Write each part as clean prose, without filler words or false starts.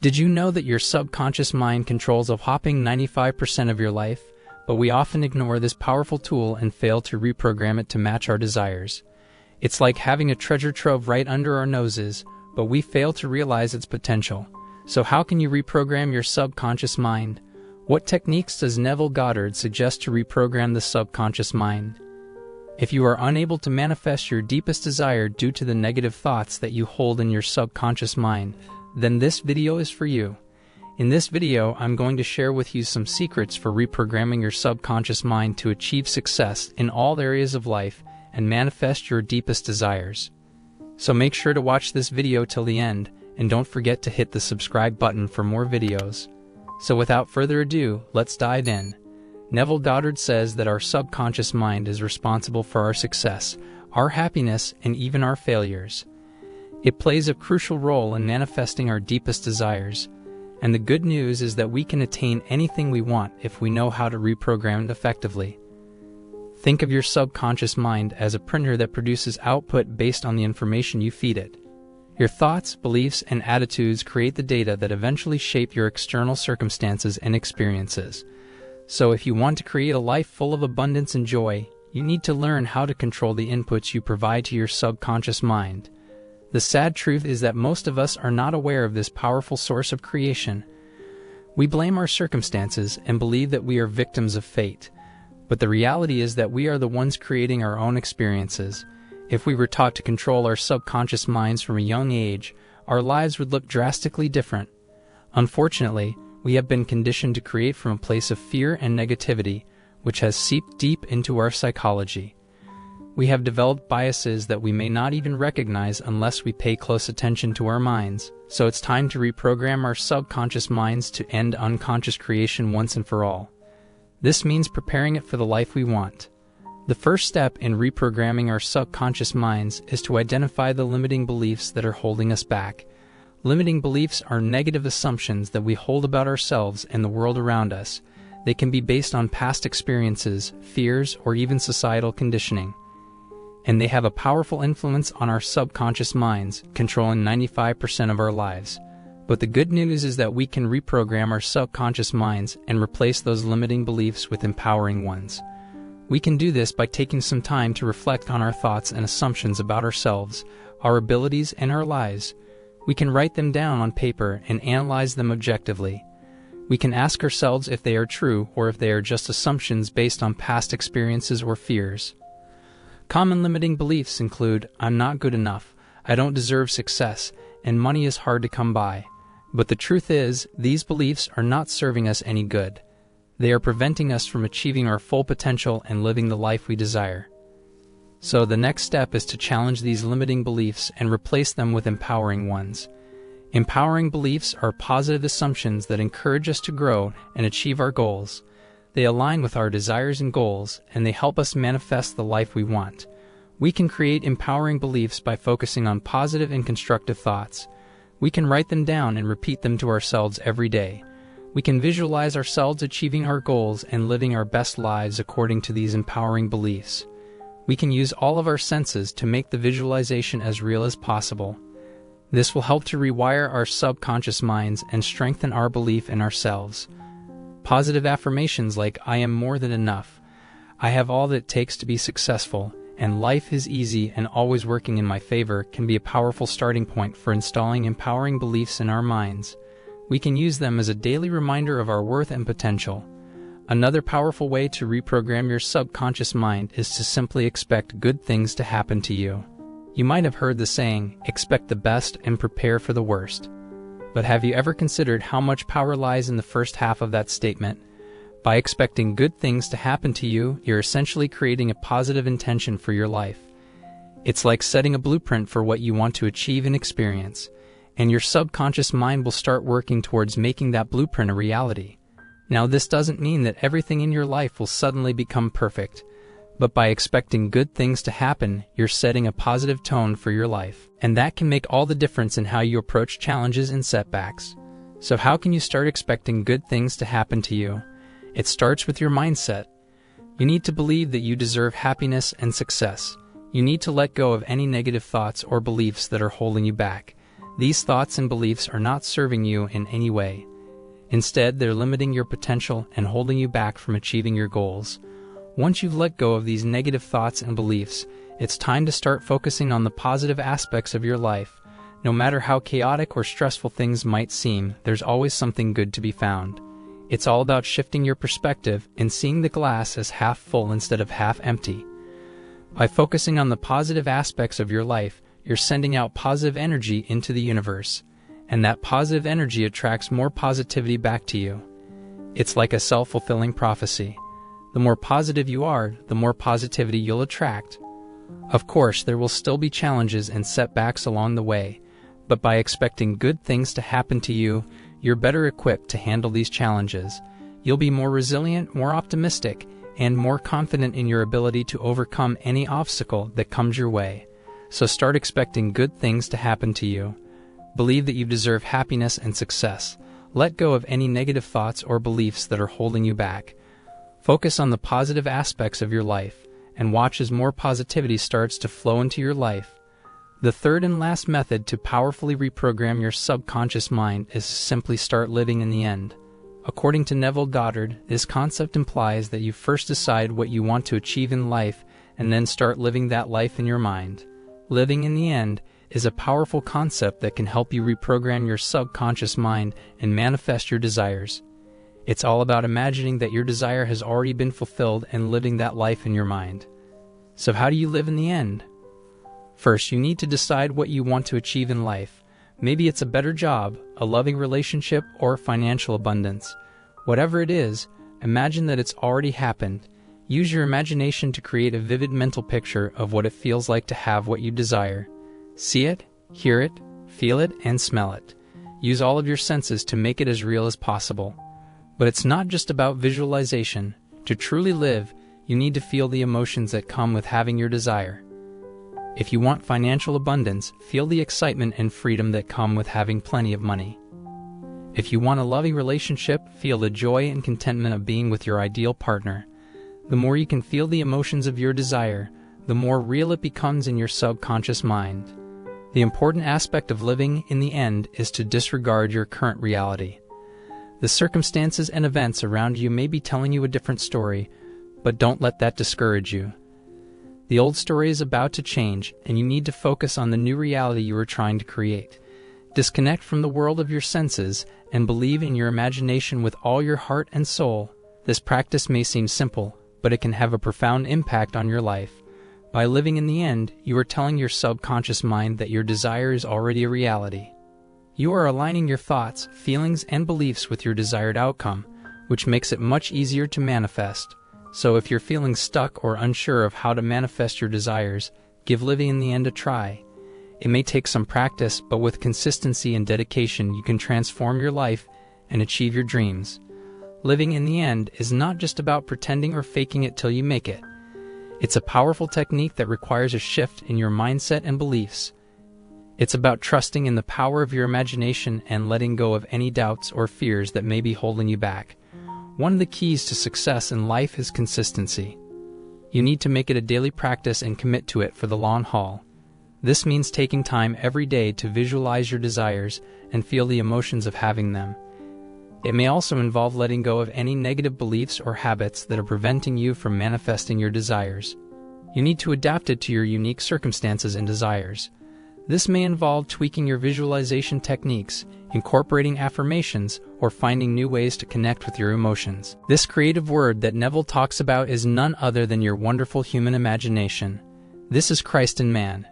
Did you know that your subconscious mind controls a whopping 95% of your life, but we often ignore this powerful tool and fail to reprogram it to match our desires? It's like having a treasure trove right under our noses, but we fail to realize its potential. So how can you reprogram your subconscious mind? What techniques does Neville Goddard suggest to reprogram the subconscious mind? If you are unable to manifest your deepest desire due to the negative thoughts that you hold in your subconscious mind, then this video is for you. In this video, I'm going to share with you some secrets for reprogramming your subconscious mind to achieve success in all areas of life and manifest your deepest desires. So make sure to watch this video till the end, and don't forget to hit the subscribe button for more videos. So without further ado, let's dive in. Neville Goddard says that our subconscious mind is responsible for our success, our happiness, and even our failures. It plays a crucial role in manifesting our deepest desires, and the good news is that we can attain anything we want if we know how to reprogram it effectively. Think of your subconscious mind as a printer that produces output based on the information you feed it. Your thoughts, beliefs, and attitudes create the data that eventually shape your external circumstances and experiences. So if you want to create a life full of abundance and joy, you need to learn how to control the inputs you provide to your subconscious mind. The sad truth is that most of us are not aware of this powerful source of creation. We blame our circumstances and believe that we are victims of fate. But the reality is that we are the ones creating our own experiences. If we were taught to control our subconscious minds from a young age, our lives would look drastically different. Unfortunately, we have been conditioned to create from a place of fear and negativity, which has seeped deep into our psychology. We have developed biases that we may not even recognize unless we pay close attention to our minds. So it's time to reprogram our subconscious minds to end unconscious creation once and for all. This means preparing it for the life we want. The first step in reprogramming our subconscious minds is to identify the limiting beliefs that are holding us back. Limiting beliefs are negative assumptions that we hold about ourselves and the world around us. They can be based on past experiences, fears, or even societal conditioning. And they have a powerful influence on our subconscious minds, controlling 95% of our lives. But the good news is that we can reprogram our subconscious minds and replace those limiting beliefs with empowering ones. We can do this by taking some time to reflect on our thoughts and assumptions about ourselves, our abilities, and our lives. We can write them down on paper and analyze them objectively. We can ask ourselves if they are true or if they are just assumptions based on past experiences or fears. Common limiting beliefs include, I'm not good enough, I don't deserve success, and money is hard to come by. But the truth is, these beliefs are not serving us any good. They are preventing us from achieving our full potential and living the life we desire. So the next step is to challenge these limiting beliefs and replace them with empowering ones. Empowering beliefs are positive assumptions that encourage us to grow and achieve our goals. They align with our desires and goals, and they help us manifest the life we want. We can create empowering beliefs by focusing on positive and constructive thoughts. We can write them down and repeat them to ourselves every day. We can visualize ourselves achieving our goals and living our best lives according to these empowering beliefs. We can use all of our senses to make the visualization as real as possible. This will help to rewire our subconscious minds and strengthen our belief in ourselves. Positive affirmations like, I am more than enough, I have all that it takes to be successful, and life is easy and always working in my favor can be a powerful starting point for installing empowering beliefs in our minds. We can use them as a daily reminder of our worth and potential. Another powerful way to reprogram your subconscious mind is to simply expect good things to happen to you. You might have heard the saying, expect the best and prepare for the worst. But have you ever considered how much power lies in the first half of that statement? By expecting good things to happen to you, you're essentially creating a positive intention for your life. It's like setting a blueprint for what you want to achieve and experience, and your subconscious mind will start working towards making that blueprint a reality. Now, this doesn't mean that everything in your life will suddenly become perfect, but by expecting good things to happen, you're setting a positive tone for your life, and that can make all the difference in how you approach challenges and setbacks. So how can you start expecting good things to happen to you? It starts with your mindset. You need to believe that you deserve happiness and success. You need to let go of any negative thoughts or beliefs that are holding you back. These thoughts and beliefs are not serving you in any way. Instead, they're limiting your potential and holding you back from achieving your goals. Once you've let go of these negative thoughts and beliefs, it's time to start focusing on the positive aspects of your life. No matter how chaotic or stressful things might seem, there's always something good to be found. It's all about shifting your perspective and seeing the glass as half full instead of half empty. By focusing on the positive aspects of your life, you're sending out positive energy into the universe, and that positive energy attracts more positivity back to you. It's like a self-fulfilling prophecy. The more positive you are, the more positivity you'll attract. Of course, there will still be challenges and setbacks along the way, but by expecting good things to happen to you, you're better equipped to handle these challenges. You'll be more resilient, more optimistic, and more confident in your ability to overcome any obstacle that comes your way. So start expecting good things to happen to you. Believe that you deserve happiness and success. Let go of any negative thoughts or beliefs that are holding you back. Focus on the positive aspects of your life, and watch as more positivity starts to flow into your life. The third and last method to powerfully reprogram your subconscious mind is to simply start living in the end. According to Neville Goddard, this concept implies that you first decide what you want to achieve in life and then start living that life in your mind. Living in the end is a powerful concept that can help you reprogram your subconscious mind and manifest your desires. It's all about imagining that your desire has already been fulfilled and living that life in your mind. So how do you live in the end? First, you need to decide what you want to achieve in life. Maybe it's a better job, a loving relationship, or financial abundance. Whatever it is, imagine that it's already happened. Use your imagination to create a vivid mental picture of what it feels like to have what you desire. See it, hear it, feel it, and smell it. Use all of your senses to make it as real as possible. But it's not just about visualization. To truly live, you need to feel the emotions that come with having your desire. If you want financial abundance, feel the excitement and freedom that come with having plenty of money. If you want a loving relationship, feel the joy and contentment of being with your ideal partner. The more you can feel the emotions of your desire, the more real it becomes in your subconscious mind. The important aspect of living in the end is to disregard your current reality. The circumstances and events around you may be telling you a different story, but don't let that discourage you. The old story is about to change, and you need to focus on the new reality you are trying to create. Disconnect from the world of your senses and believe in your imagination with all your heart and soul. This practice may seem simple, but it can have a profound impact on your life. By living in the end, you are telling your subconscious mind that your desire is already a reality. You are aligning your thoughts, feelings, and beliefs with your desired outcome, which makes it much easier to manifest. So if you're feeling stuck or unsure of how to manifest your desires, give living in the end a try. It may take some practice, but with consistency and dedication, you can transform your life and achieve your dreams. Living in the end is not just about pretending or faking it till you make it. It's a powerful technique that requires a shift in your mindset and beliefs. It's about trusting in the power of your imagination and letting go of any doubts or fears that may be holding you back. One of the keys to success in life is consistency. You need to make it a daily practice and commit to it for the long haul. This means taking time every day to visualize your desires and feel the emotions of having them. It may also involve letting go of any negative beliefs or habits that are preventing you from manifesting your desires. You need to adapt it to your unique circumstances and desires. This may involve tweaking your visualization techniques, incorporating affirmations, or finding new ways to connect with your emotions. This creative word that Neville talks about is none other than your wonderful human imagination. This is Christ in man.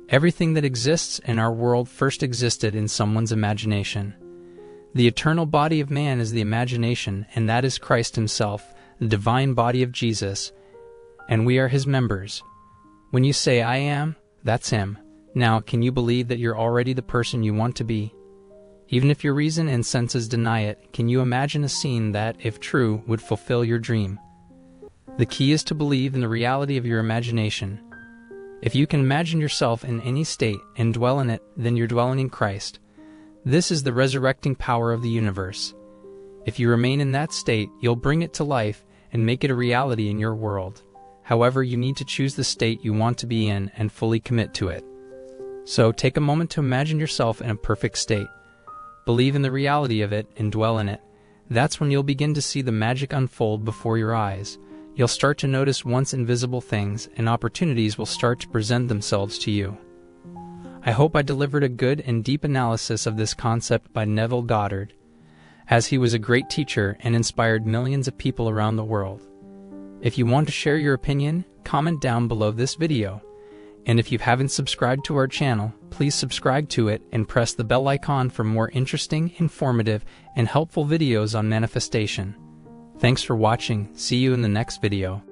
Everything that exists in our world first existed in someone's imagination. The eternal body of man is the imagination, and that is Christ himself, the divine body of Jesus, and we are his members. When you say, "I am," that's him. Now, can you believe that you're already the person you want to be? Even if your reason and senses deny it, can you imagine a scene that, if true, would fulfill your dream? The key is to believe in the reality of your imagination. If you can imagine yourself in any state and dwell in it, then you're dwelling in Christ. This is the resurrecting power of the universe. If you remain in that state, you'll bring it to life and make it a reality in your world. However, you need to choose the state you want to be in and fully commit to it. So take a moment to imagine yourself in a perfect state. Believe in the reality of it and dwell in it. That's when you'll begin to see the magic unfold before your eyes. You'll start to notice once invisible things, and opportunities will start to present themselves to you. I hope I delivered a good and deep analysis of this concept by Neville Goddard, as he was a great teacher and inspired millions of people around the world. If you want to share your opinion, comment down below this video. And if you haven't subscribed to our channel, please subscribe to it and press the bell icon for more interesting, informative, and helpful videos on manifestation. Thanks for watching. See you in the next video.